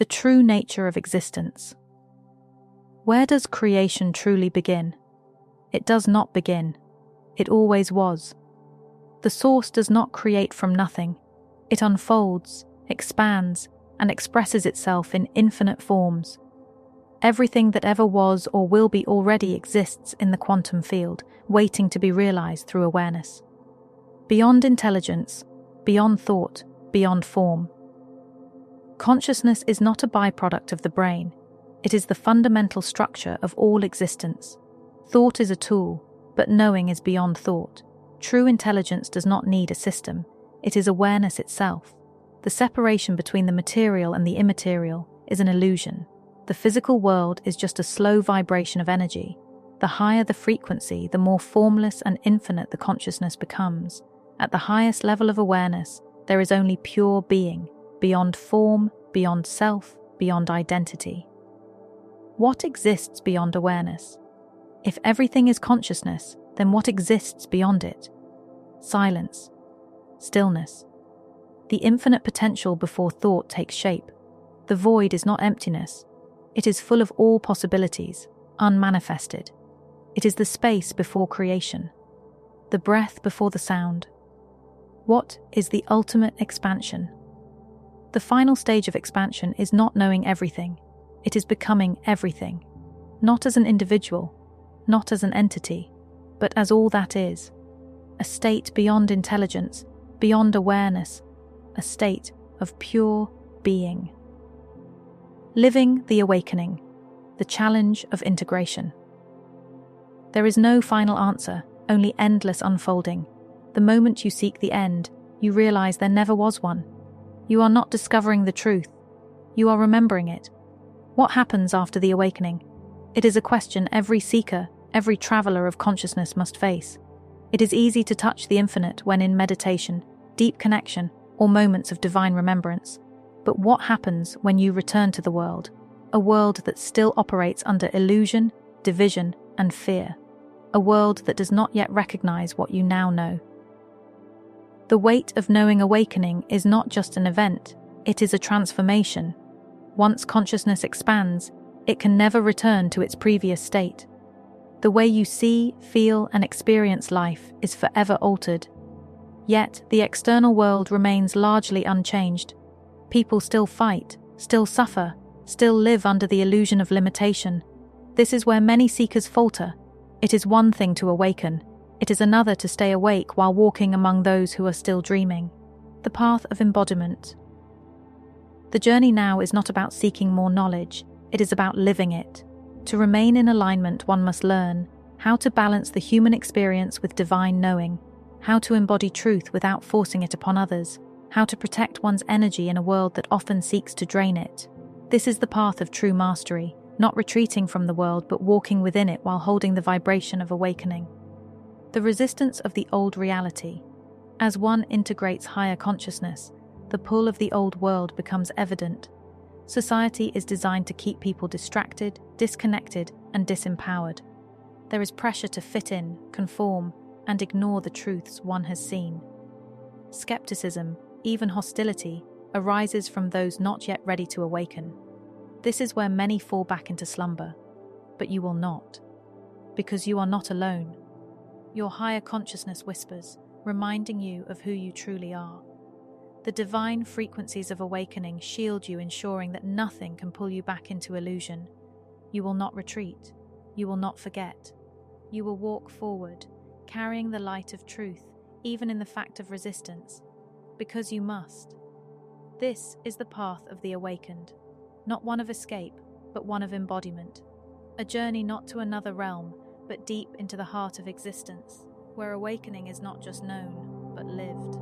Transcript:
The true nature of existence. Where does creation truly begin? It does not begin. It always was. The source does not create from nothing. It unfolds, expands, and expresses itself in infinite forms. Everything that ever was or will be already exists in the quantum field, waiting to be realized through awareness. Beyond intelligence, beyond thought, beyond form. Consciousness is not a byproduct of the brain. It is the fundamental structure of all existence. Thought is a tool, but knowing is beyond thought. True intelligence does not need a system. It is awareness itself. The separation between the material and the immaterial is an illusion. The physical world is just a slow vibration of energy. The higher the frequency, the more formless and infinite the consciousness becomes. At the highest level of awareness, there is only pure being, beyond form, beyond self, beyond identity. What exists beyond awareness? If everything is consciousness, then what exists beyond it? Silence. Stillness. The infinite potential before thought takes shape. The void is not emptiness. It is full of all possibilities, unmanifested. It is the space before creation, the breath before the sound. What is the ultimate expansion? The final stage of expansion is not knowing everything. It is becoming everything, not as an individual, not as an entity, but as all that is. A state beyond intelligence, beyond awareness, a state of pure being. Living the awakening, the challenge of integration. There is no final answer, only endless unfolding. The moment you seek the end, you realize there never was one. You are not discovering the truth. You are remembering it. What happens after the awakening? It is a question every seeker, every traveler of consciousness must face. It is easy to touch the infinite when in meditation, deep connection, or moments of divine remembrance. But what happens when you return to the world? A world that still operates under illusion, division, and fear. A world that does not yet recognize what you now know. The weight of knowing awakening is not just an event, it is a transformation. Once consciousness expands, it can never return to its previous state. The way you see, feel, and experience life is forever altered. Yet, the external world remains largely unchanged. People still fight, still suffer, still live under the illusion of limitation. This is where many seekers falter. It is one thing to awaken. It is another to stay awake while walking among those who are still dreaming. The path of embodiment. The journey now is not about seeking more knowledge, it is about living it. To remain in alignment, one must learn how to balance the human experience with divine knowing, how to embody truth without forcing it upon others, how to protect one's energy in a world that often seeks to drain it. This is the path of true mastery, not retreating from the world but walking within it while holding the vibration of awakening. The resistance of the old reality. As one integrates higher consciousness, the pull of the old world becomes evident. Society is designed to keep people distracted, disconnected, and disempowered. There is pressure to fit in, conform, and ignore the truths one has seen. Skepticism, even hostility, arises from those not yet ready to awaken. This is where many fall back into slumber. But you will not, because you are not alone. Your higher consciousness whispers, reminding you of who you truly are. The divine frequencies of awakening shield you, ensuring that nothing can pull you back into illusion. You will not retreat. You will not forget. You will walk forward, carrying the light of truth, even in the fact of resistance, because you must. This is the path of the awakened, not one of escape, but one of embodiment. A journey not to another realm, but deep into the heart of existence, where awakening is not just known, but lived.